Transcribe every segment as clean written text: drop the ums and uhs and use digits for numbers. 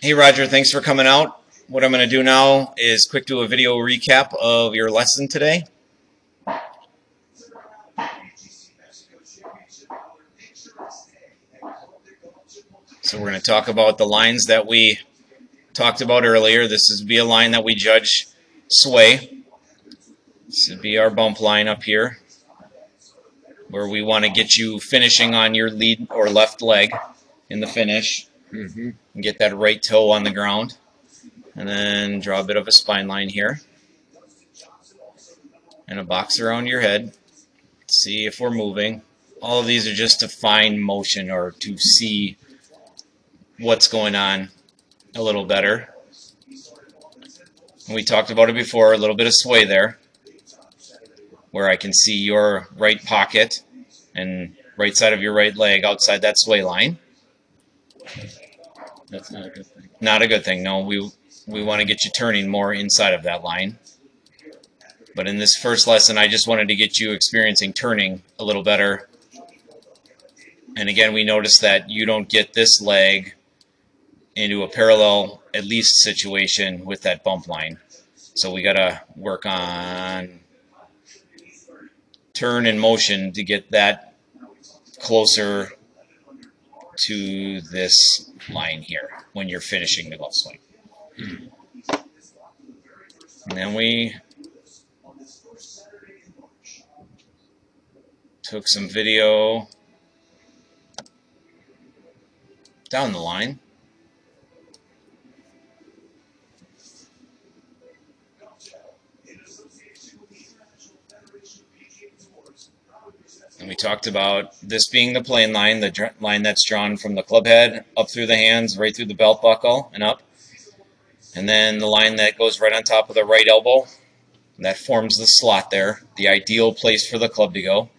Hey Roger, thanks for coming out. What I'm going to do now is quick do a video recap of your lesson today. So we're going to talk about the lines that we talked about earlier. This would be a line that we judge sway. This would be our bump line up here, where we want to get you finishing on your lead or left leg in the finish. And get that right toe on the ground. And then draw a bit of a spine line here. And a box around your head. See if we're moving. All of these are just to find motion or to see what's going on a little better. And we talked about it before, a little bit of sway there, where I can see your right pocket and right side of your right leg outside that sway line. That's not a good thing. Not a good thing, no. We want to get you turning more inside of that line. But in this first lesson, I just wanted to get you experiencing turning a little better. And again, we noticed that you don't get this leg into a parallel at least situation with that bump line. So we got to work on turn and motion to get that closer to this line here when you're finishing the golf swing. And then we took some video down the line. And we talked about this being the plane line, the line that's drawn from the club head up through the hands, right through the belt buckle and up. And then the line that goes right on top of the right elbow. That forms the slot there, the ideal place for the club to go.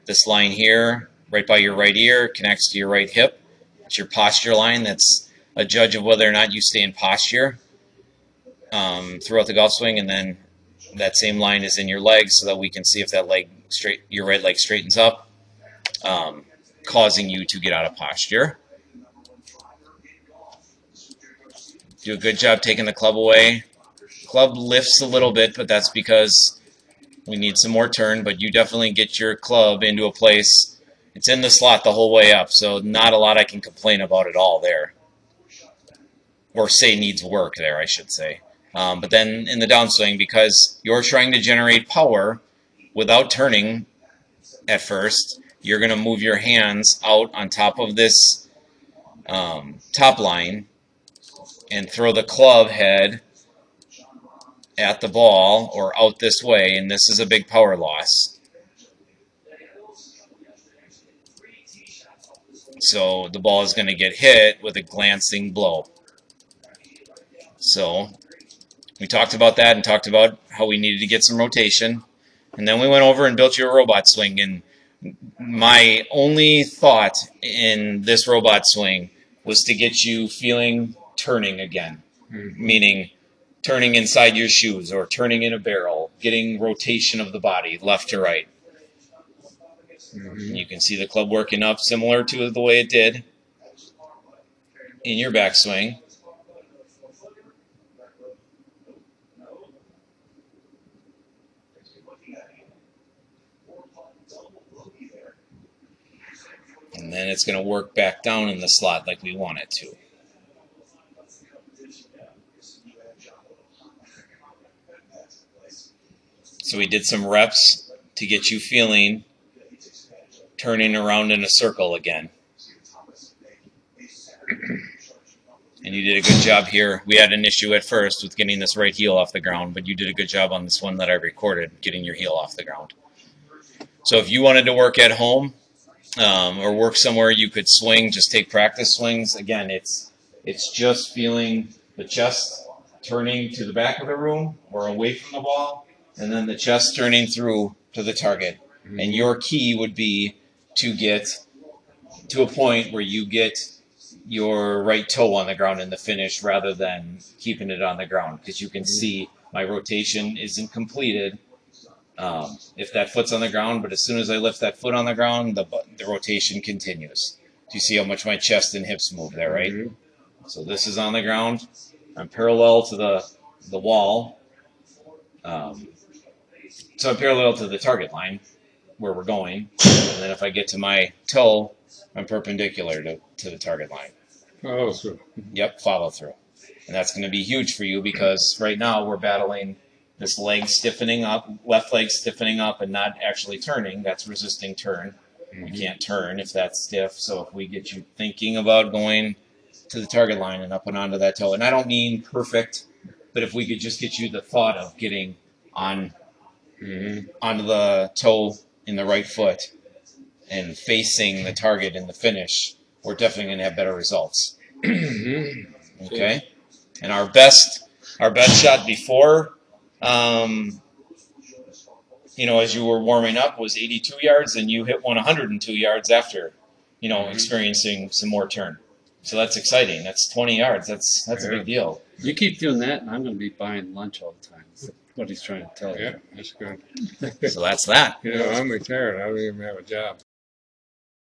This line here, right by your right ear, connects to your right hip. It's your posture line. That's a judge of whether or not you stay in posture throughout the golf swing. And then that same line is in your leg so that we can see if that leg your right leg straightens up, causing you to get out of posture. Do a good job taking the club away. Club lifts a little bit, but that's because we need some more turn, but you definitely get your club into a place. It's in the slot the whole way up, so not a lot I can complain about at all there. Or say needs work there, I should say. But then in the downswing, because you're trying to generate power without turning at first, you're going to move your hands out on top of this top line and throw the club head at the ball or out this way, and this is a big power loss. So the ball is going to get hit with a glancing blow. So we talked about that and talked about how we needed to get some rotation. And then we went over and built you a robot swing. And my only thought in this robot swing was to get you feeling turning again, meaning turning inside your shoes or turning in a barrel, getting rotation of the body left to right. You can see the club working up similar to the way it did in your backswing. And then it's going to work back down in the slot like we want it to. So we did some reps to get you feeling turning around in a circle again. And you did a good job here. We had an issue at first with getting this right heel off the ground, but you did a good job on this one that I recorded, getting your heel off the ground. So if you wanted to work at home or work somewhere you could swing, just take practice swings. Again, it's just feeling the chest turning to the back of the room or away from the ball, and then the chest turning through to the target. And your key would be to get to a point where you get your right toe on the ground in the finish rather than keeping it on the ground, because you can see my rotation isn't completed if that foot's on the ground, but as soon as I lift that foot on the ground, the rotation continues. Do you see how much my chest and hips move there, right? So this is on the ground. I'm parallel to the wall. So I'm parallel to the target line where we're going. And then if I get to my toe, I'm perpendicular to the target line. Follow through. Yep, follow through. And that's going to be huge for you because right now we're battling this leg stiffening up, left leg stiffening up and not actually turning. That's resisting turn. You can't turn if that's stiff. So if we get you thinking about going to the target line and up and onto that toe, and I don't mean perfect, but if we could just get you the thought of getting on onto the toe in the right foot and facing the target in the finish, we're definitely going to have better results. Okay, and our best shot before, as you were warming up, was 82 yards, and you hit 102 yards after, experiencing some more turn. So that's exciting. That's 20 yards. That's a big deal. You keep doing that, and I'm going to be buying lunch all the time. That's what he's trying to tell you. Yeah, that's good. So that's that. I'm retired. I don't even have a job.